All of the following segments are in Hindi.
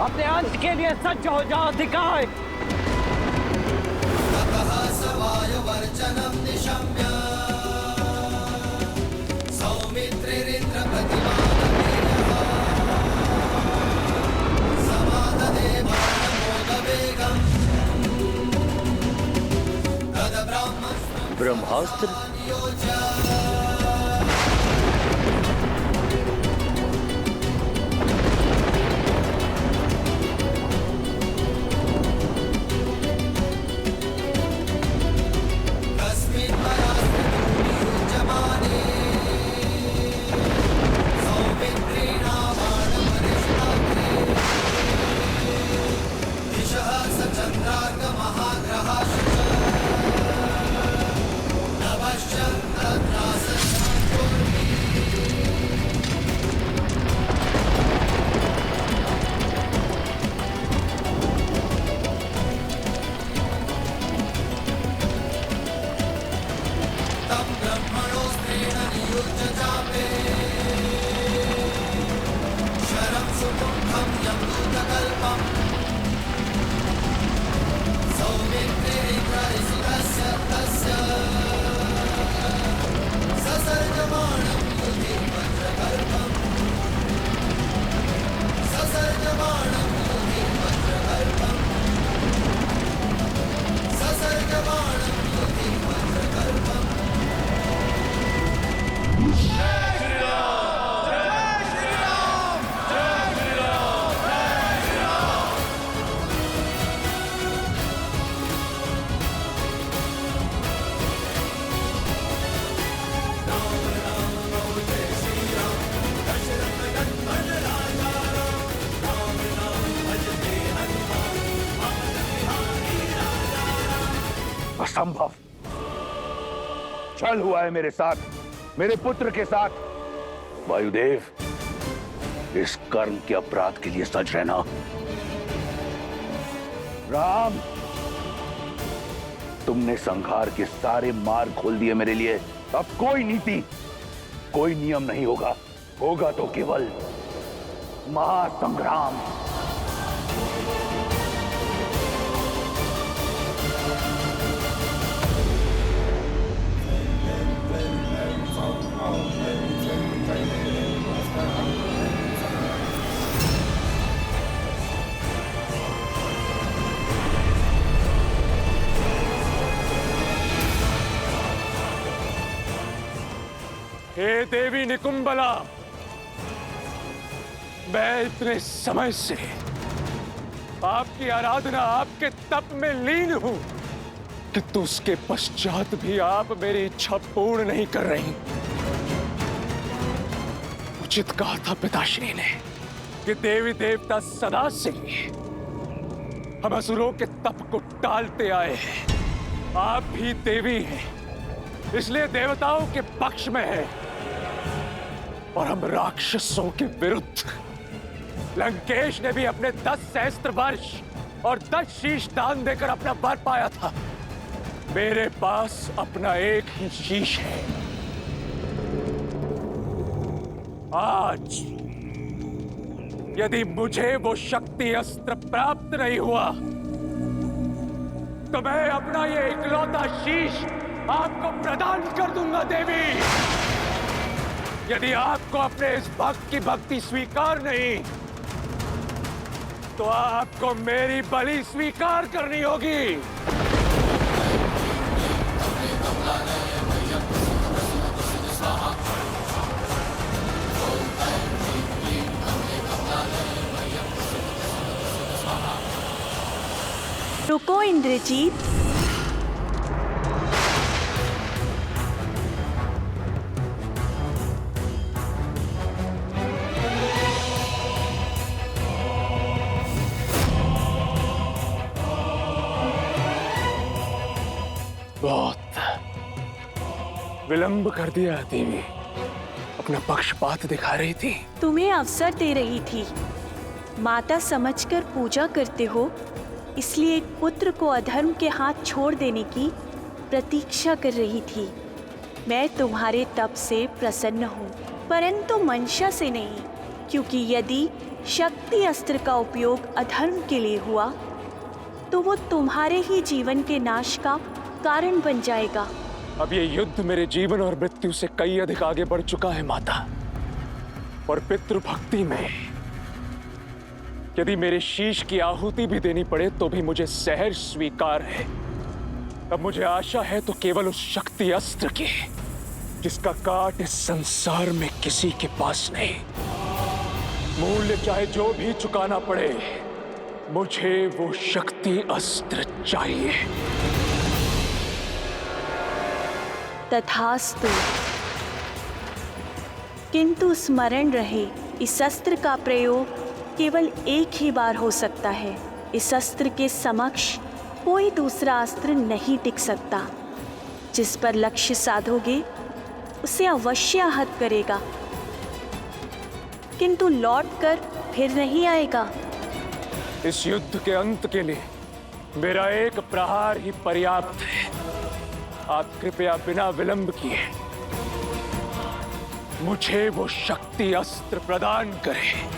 अपने अंत के लिए सज्ज हो जाओ अधिकाय। ब्रह्मास्त्र? असंभव। छल हुआ है मेरे साथ, मेरे पुत्र के साथ। वायुदेव, इस कर्म के अपराध के लिए सज रहना। राम, तुमने संहार के सारे मार्ग खोल दिए मेरे लिए। अब कोई नीति, कोई नियम नहीं होगा। होगा तो केवल महासंग्राम। हे देवी निकुंबला, मैं इतने समय से आपकी आराधना, आपके तप में लीन हूं, किंतु उसके पश्चात भी आप मेरी इच्छा पूर्ण नहीं कर रही। उचित कहा था पिताश्री ने कि देवी देवता सदा से हम असुरों के तप को टालते आए हैं। आप भी देवी हैं, इसलिए देवताओं के पक्ष में है और हम राक्षसों के विरुद्ध। लंकेश ने भी अपने 10 सहस्त्र वर्ष और 10 शीश दान देकर अपना वर पाया था। मेरे पास अपना एक ही शीश है। आज यदि मुझे वो शक्ति अस्त्र प्राप्त नहीं हुआ तो मैं अपना ये इकलौता शीश आपको प्रदान कर दूंगा देवी। यदि आपको अपने इस भक्त की भक्ति स्वीकार नहीं तो आपको मेरी बलि स्वीकार करनी होगी। रुको इंद्रजीत। बहुत विलंब कर दिया देवी, अपना पक्षपात दिखा रही थी। तुम्हें अवसर दे रही थी। माता समझकर पूजा करते हो, इसलिए एक पुत्र को अधर्म के हाथ छोड़ देने की प्रतीक्षा कर रही थी। मैं तुम्हारे तप से प्रसन्न हूँ, परंतु मंशा से नहीं, क्योंकि यदि शक्ति अस्त्र का उपयोग अधर्म के लिए हुआ तो वो तुम्हारे ही जीवन के नाश का कारण बन जाएगा। अब ये युद्ध मेरे जीवन और मृत्यु से कई अधिक आगे बढ़ चुका है माता, और पितृभक्ति में यदि मेरे शीश की आहुति भी देनी पड़े तो भी मुझे सहर्ष स्वीकार है। अब मुझे आशा है तो केवल उस शक्ति अस्त्र की जिसका काट इस संसार में किसी के पास नहीं। मूल्य चाहे जो भी चुकाना पड़े, मुझे वो शक्ति अस्त्र चाहिए। तथास्तु। किंतु स्मरण रहे, इस अस्त्र का प्रयोग केवल एक ही बार हो सकता है। इस अस्त्र के समक्ष कोई दूसरा अस्त्र नहीं टिक सकता। जिस पर लक्ष्य साधोगे उसे अवश्य आहत करेगा, किंतु लौटकर फिर नहीं आएगा। इस युद्ध के अंत के लिए मेरा एक प्रहार ही पर्याप्त है। आप कृपया बिना विलंब किए मुझे वो शक्ति अस्त्र प्रदान करें।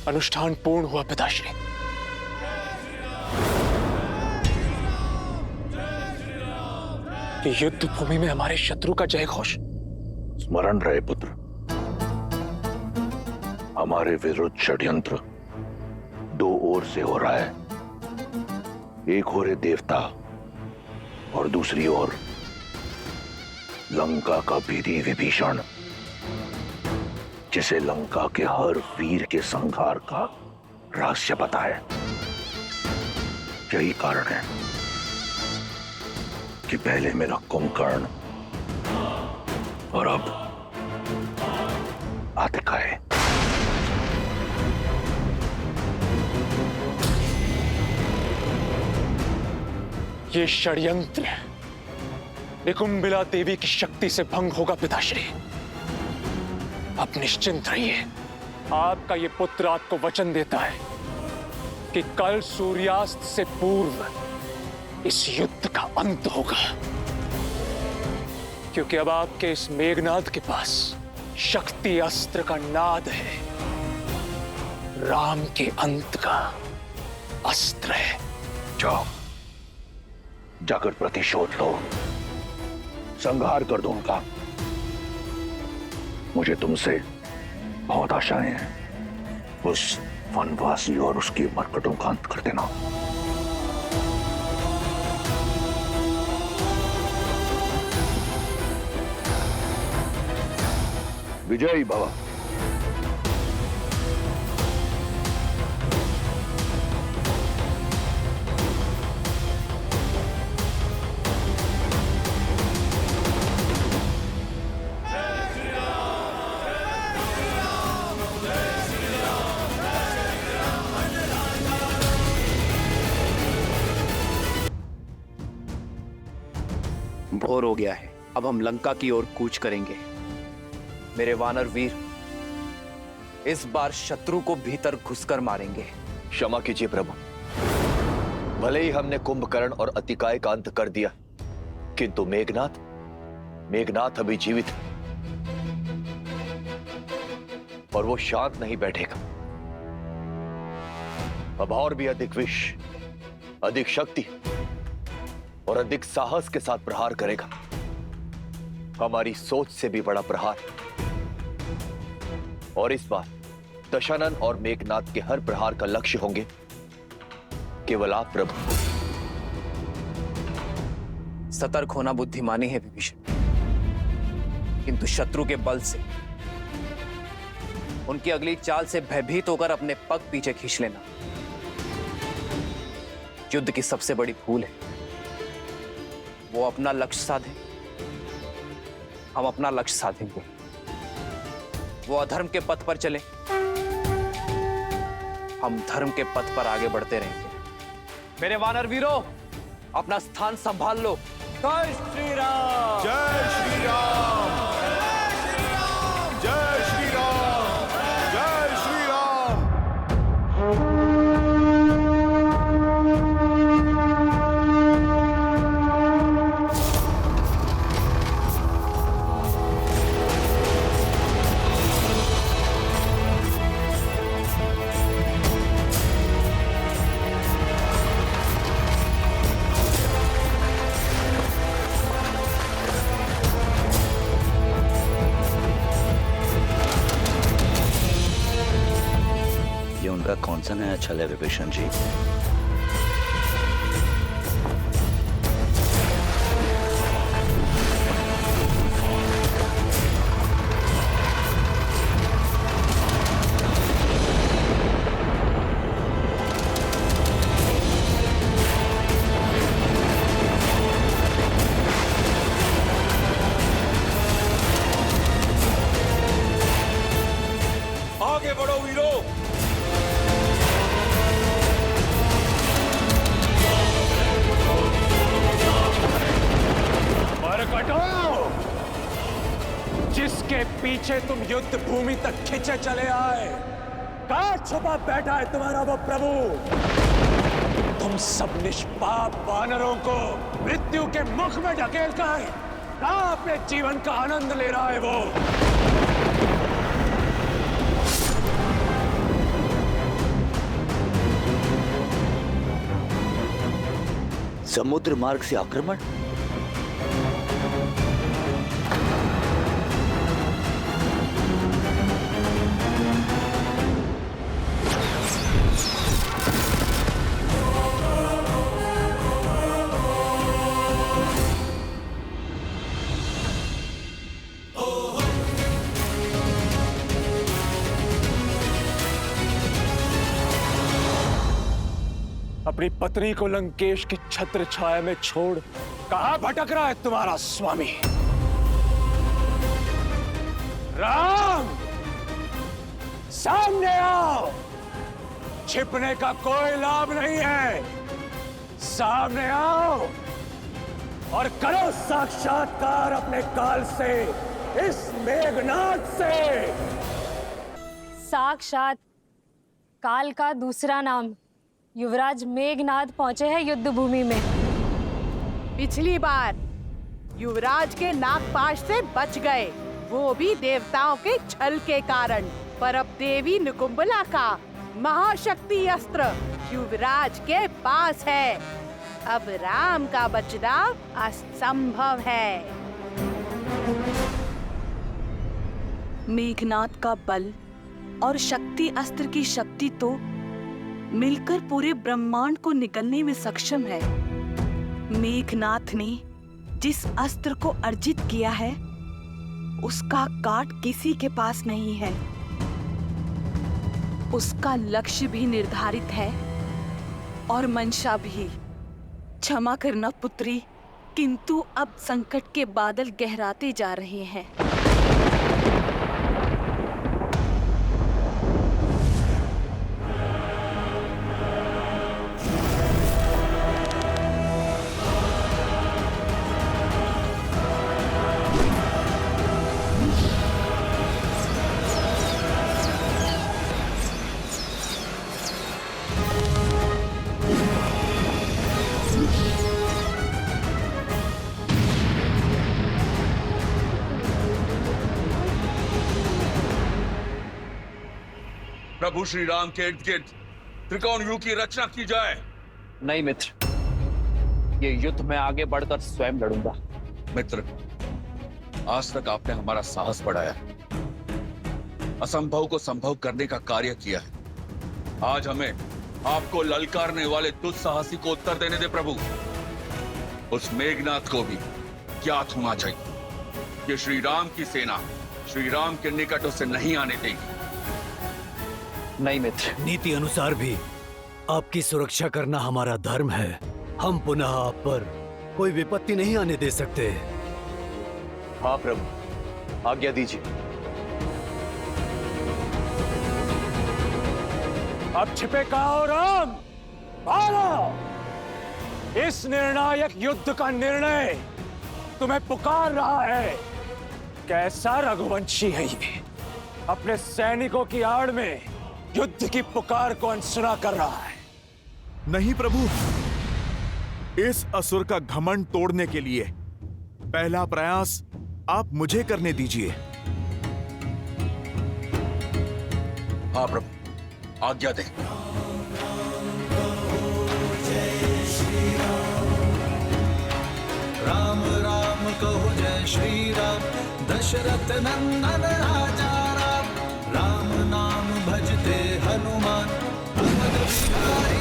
अनुष्ठान पूर्ण हुआ पिताश्री। कि युद्ध भूमि में हमारे शत्रु का जय घोष। स्मरण रहे पुत्र, हमारे विरुद्ध षड्यंत्र दो ओर से हो रहा है। एक ओर देवता और दूसरी ओर लंका का भीरी विभीषण, जिसे लंका के हर वीर के संहार का रहस्य पता है। यही कारण है कि पहले मेरा कुंभकर्ण और अब आतिका है। ये षड्यंत्र निकुंबिला देवी की शक्ति से भंग होगा पिताश्री। आप निश्चिंत रहिए। आपका ये पुत्र आपको वचन देता है कि कल सूर्यास्त से पूर्व इस युद्ध का अंत होगा, क्योंकि अब आपके इस मेघनाद के पास शक्ति अस्त्र का नाद है, राम के अंत का अस्त्र है। जाओ, जाकर प्रतिशोध लो, संहार कर दो उनका। मुझे तुमसे बहुत आशाएं हैं। उस वनवासी और उसकी मरकटों का अंत कर देना। विजयी भव। भोर हो गया है। अब हम लंका की ओर कूच करेंगे। मेरे वानर वीर, इस बार शत्रु को भीतर घुसकर मारेंगे। क्षमा कीजिए प्रभु, भले ही हमने कुंभकर्ण और अतिकाय का अंत कर दिया, किंतु मेघनाथ अभी जीवित है और वो शांत नहीं बैठेगा। अब और भी अधिक विष, अधिक शक्ति और अधिक साहस के साथ प्रहार करेगा। हमारी सोच से भी बड़ा प्रहार। और इस बार दशानन और मेघनाथ के हर प्रहार का लक्ष्य होंगे केवल आप प्रभु। सतर्क होना बुद्धिमानी है विभीषण, किंतु शत्रु के बल से, उनकी अगली चाल से भयभीत होकर अपने पग पीछे खींच लेना युद्ध की सबसे बड़ी भूल है। वो अपना लक्ष्य साधे, हम अपना लक्ष्य साधेंगे। वो अधर्म के पथ पर चले, हम धर्म के पथ पर आगे बढ़ते रहेंगे। मेरे वानर वीरों, अपना स्थान संभाल लो। जय श्री राम। जय श्री राम। जय श्री राम। जय श्री राम। ये उनका कौन सा नया छल है विभीषण जी? आगे बढ़ो वीरों। जिसके पीछे तुम युद्ध भूमि तक खिंचे चले आए, कहां छुपा बैठा है तुम्हारा वो प्रभु? तुम सब निष्पाप वानरों को मृत्यु के मुख में ढकेल कर कहां अपने जीवन का आनंद ले रहा है वो? समुद्र मार्ग से आक्रमण? अपनी पत्नी को लंकेश की छत्र छाया में छोड़ कहां भटक रहा है तुम्हारा स्वामी? राम, सामने आओ। छिपने का कोई लाभ नहीं है। सामने आओ और करो साक्षात्कार अपने काल से, इस मेघनाथ से। साक्षात काल का दूसरा नाम युवराज मेघनाथ पहुंचे हैं युद्ध भूमि में। पिछली बार युवराज के नागपाश से बच गए, वो भी देवताओं के छल के कारण। पर अब देवी निकुंभला का महाशक्ति अस्त्र युवराज के पास है। अब राम का बचना असंभव है। मेघनाथ का बल और शक्ति अस्त्र की शक्ति तो मिलकर पूरे ब्रह्मांड को निगलने में सक्षम है। मेघनाथ ने जिस अस्त्र को अर्जित किया है, उसका काट किसी के पास नहीं है। उसका लक्ष्य भी निर्धारित है और मंशा भी। क्षमा करना पुत्री, किंतु अब संकट के बादल गहराते जा रहे हैं। प्रभु श्री राम के इर्द गिर्द त्रिकोण व्यूह की रचना की जाए। नहीं मित्र, ये युद्ध में आगे बढ़कर स्वयं लड़ूंगा। मित्र, आज तक आपने हमारा साहस बढ़ाया, असंभव को संभव करने का कार्य किया है। आज हमें आपको ललकारने वाले दुस्साहसी को उत्तर देने दे प्रभु। उस मेघनाथ को भी ज्ञात होना चाहिए कि श्री राम की सेना श्री राम के निकट उसे नहीं आने देगी। नहीं मित्र, नीति अनुसार भी आपकी सुरक्षा करना हमारा धर्म है। हम पुनः आप पर कोई विपत्ति नहीं आने दे सकते। हाँ प्रभु, आज्ञा दीजिए। अब छिपे कहाँ हो राम? आओ! इस निर्णायक युद्ध का निर्णय तुम्हें पुकार रहा है। कैसा रघुवंशी है ये, अपने सैनिकों की आड़ में युद्ध की पुकार को अनसुना कर रहा है। नहीं प्रभु, इस असुर का घमंड तोड़ने के लिए पहला प्रयास आप मुझे करने दीजिए। हाँ प्रभु, आज्ञा दें। राम राम कहो जय श्री राम, दशरथ नंदन राजा राम। राम नाम भजते हनुमान, अवध बिहारी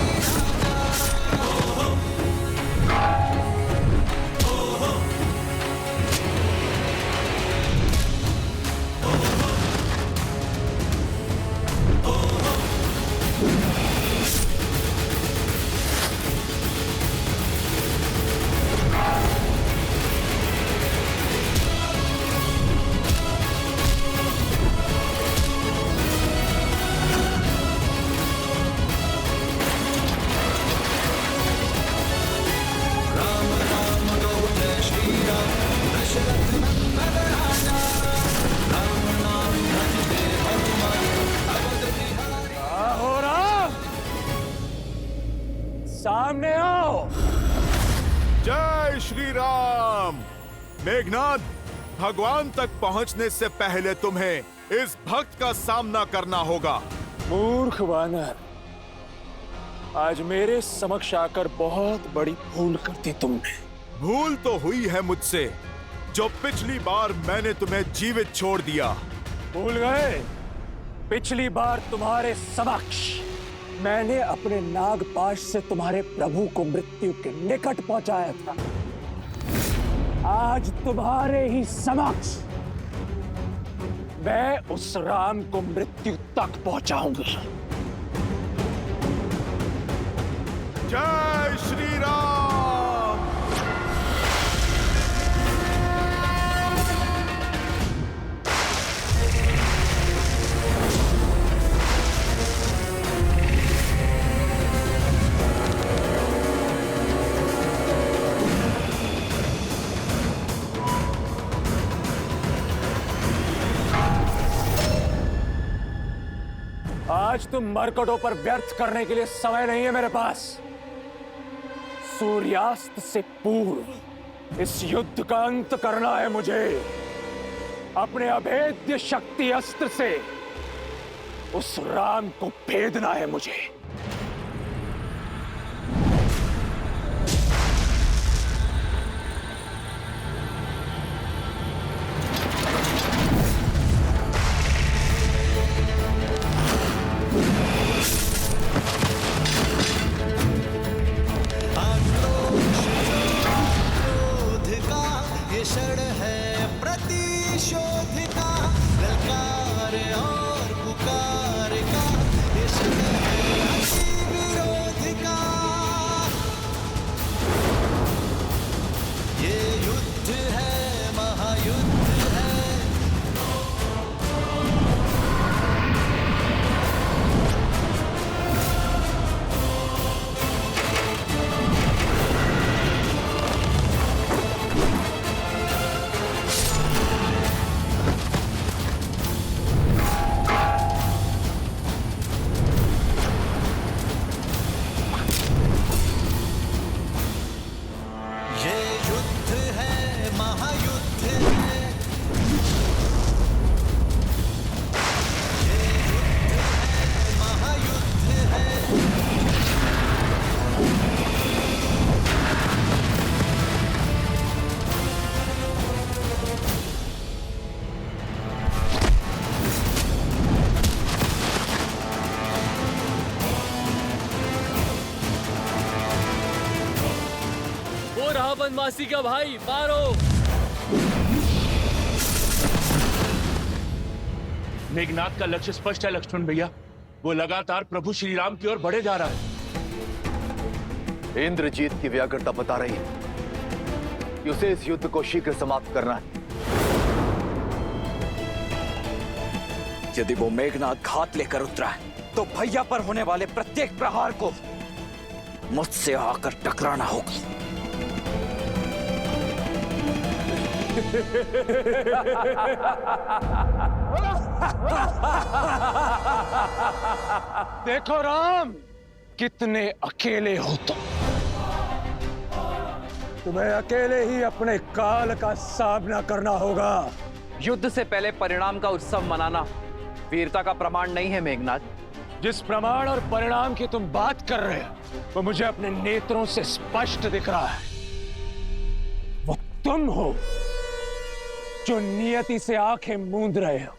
सामने आओ। जय श्री राम। मेघनाथ, भगवान तक पहुंचने से पहले तुम्हें इस भक्त का सामना करना होगा। मूर्ख वानर, आज मेरे समक्ष आकर बहुत बड़ी भूल कर दी तुमने। भूल तो हुई है मुझसे, जो पिछली बार मैंने तुम्हें जीवित छोड़ दिया। भूल गए? पिछली बार तुम्हारे समक्ष मैंने अपने नागपाश से तुम्हारे प्रभु को मृत्यु के निकट पहुंचाया था। आज तुम्हारे ही समक्ष मैं उस राम को मृत्यु तक पहुंचाऊंगा। जय श्री राम। आज तुम मरकटों पर व्यर्थ करने के लिए समय नहीं है मेरे पास। सूर्यास्त से पूर्व इस युद्ध का अंत करना है मुझे। अपने अभेद्य शक्ति अस्त्र से उस राम को भेदना है मुझे। क्षण है प्रतिशोधिता, ललकार और पुकार का ये क्षण है। रहा बनवासी का भाई, मारो। मेघनाथ का लक्ष्य स्पष्ट है लक्ष्मण भैया, वो लगातार प्रभु श्री राम की ओर बढ़े जा रहा है। इंद्रजीत की व्याकुलता बता रही है कि उसे इस युद्ध को शीघ्र समाप्त करना है। यदि वो मेघनाथ घात लेकर उतरा है तो भैया पर होने वाले प्रत्येक प्रहार को मुझसे आकर टकराना होगा। देखो राम, कितने अकेले हो तुम्हें अकेले ही अपने काल का सामना करना होगा। युद्ध से पहले परिणाम का उत्सव मनाना वीरता का प्रमाण नहीं है मेघनाथ। जिस प्रमाण और परिणाम की तुम बात कर रहे हो वो मुझे अपने नेत्रों से स्पष्ट दिख रहा है। वो तुम हो जो नियति से आंखें मूंद रहे हो।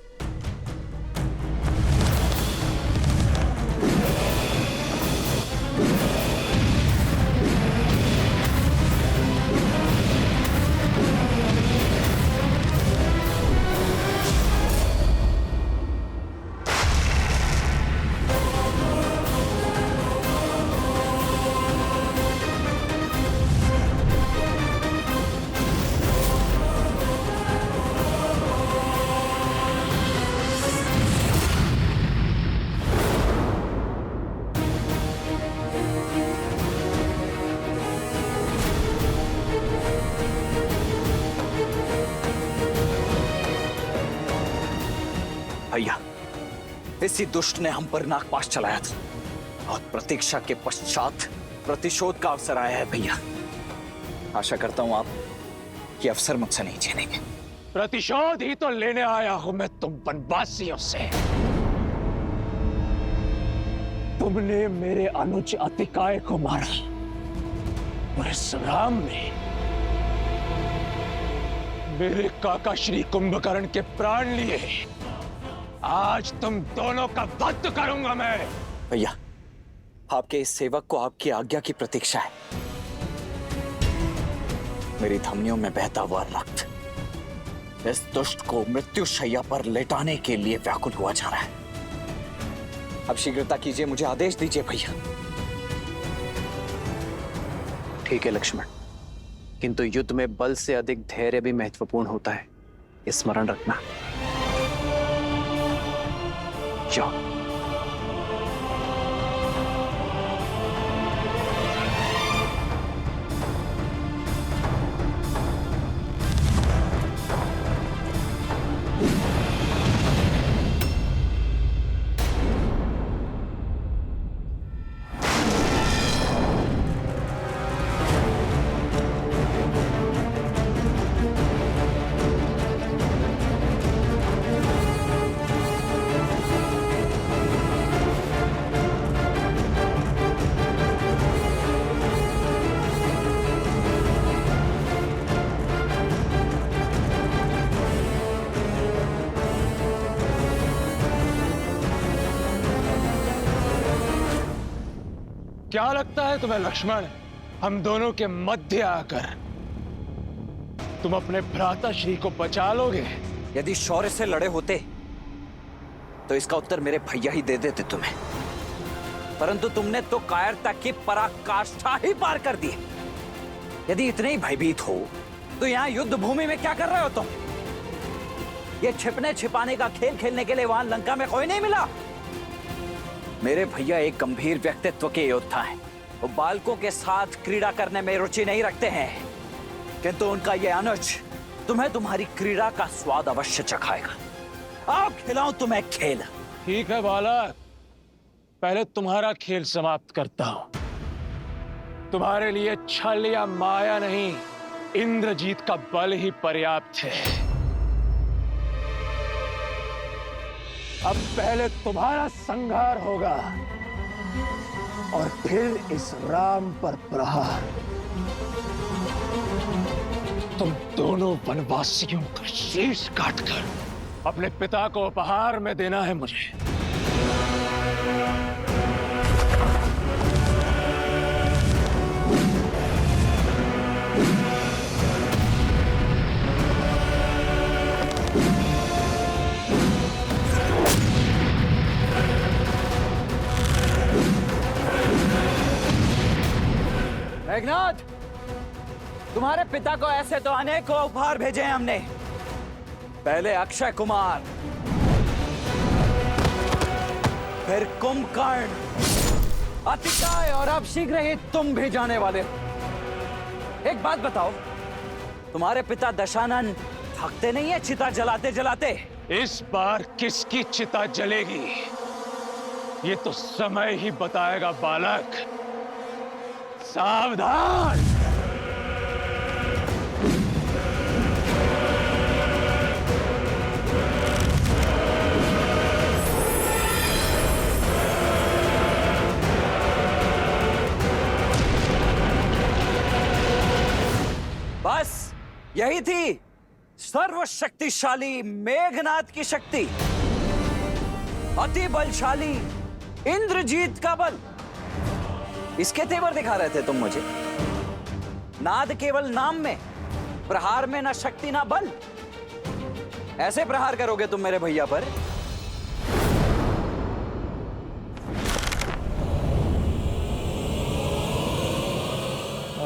भैया, इसी दुष्ट ने हम पर नागपाश चलाया था और प्रतीक्षा के पश्चात प्रतिशोध का अवसर आया है भैया। आशा करता हूं आप ये अवसर मुझसे नहीं छीनेंगे। प्रतिशोध ही तो लेने आया हूं मैं तुम वनवासियों से। तुमने मेरे अनुज अतिकाय को मारा और इस राम ने मेरे काका श्री कुंभकर्ण के प्राण लिए। आज तुम दोनों का वध करूंगा मैं। भैया, आपके इस सेवक को आपकी आज्ञा की प्रतीक्षा है। मेरी धमनियों में बहता हुआ रक्त इस दुष्ट को मृत्यु शैया पर लेटाने के लिए व्याकुल हुआ जा रहा है। अब शीघ्रता कीजिए, मुझे आदेश दीजिए भैया। ठीक है लक्ष्मण, किंतु युद्ध में बल से अधिक धैर्य भी महत्वपूर्ण होता है, स्मरण रखना। जाओ। क्या लगता है तुम्हें लक्ष्मण, हम दोनों के मध्य आकर तुम अपने भ्राता श्री को बचा लोगे? यदि शौर्य से लड़े होते तो इसका उत्तर मेरे भैया ही दे देते तुम्हें, परंतु तुमने तो कायरता की पराकाष्ठा ही पार कर दी। यदि इतने ही भयभीत हो तो यहाँ युद्ध भूमि में क्या कर रहे हो तुम? ये छिपने छिपाने का खेल खेलने के लिए वहां लंका में कोई नहीं मिला। मेरे भैया एक गंभीर व्यक्तित्व के योद्धा हैं। वो बालकों के साथ क्रीड़ा करने में रुचि नहीं रखते हैं, किंतु उनका ये अनुज तुम्हें तुम्हारी क्रीड़ा का स्वाद अवश्य चखाएगा। आओ खिलाऊं तुम्हें खेल। ठीक है बालक, पहले तुम्हारा खेल समाप्त करता हूं। तुम्हारे लिए छल या माया नहीं, इंद्रजीत का बल ही पर्याप्त है। अब पहले तुम्हारा संहार होगा और फिर इस राम पर प्रहार। तुम दोनों वनवासियों का शीश काटकर अपने पिता को उपहार में देना है मुझे। मेघनाद, तुम्हारे पिता को ऐसे तो अनेकों उपहार भेजे हैं हमने। पहले अक्षय कुमार, फिर कुंभकर्ण, अतिकाय और अब शीघ्र ही तुम भी जाने वाले हो। एक बात बताओ, तुम्हारे पिता दशानन थकते नहीं है चिता जलाते जलाते? इस बार किसकी चिता जलेगी ये तो समय ही बताएगा बालक। सावधान। बस यही थी सर्वशक्तिशाली मेघनाद की शक्ति, अति बलशाली इंद्रजीत का बल। इसके तेवर दिखा रहे थे तुम मुझे। नाद केवल नाम में, प्रहार में ना शक्ति ना बल। ऐसे प्रहार करोगे तुम मेरे भैया पर?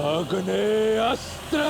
अग्नेय अस्त्र।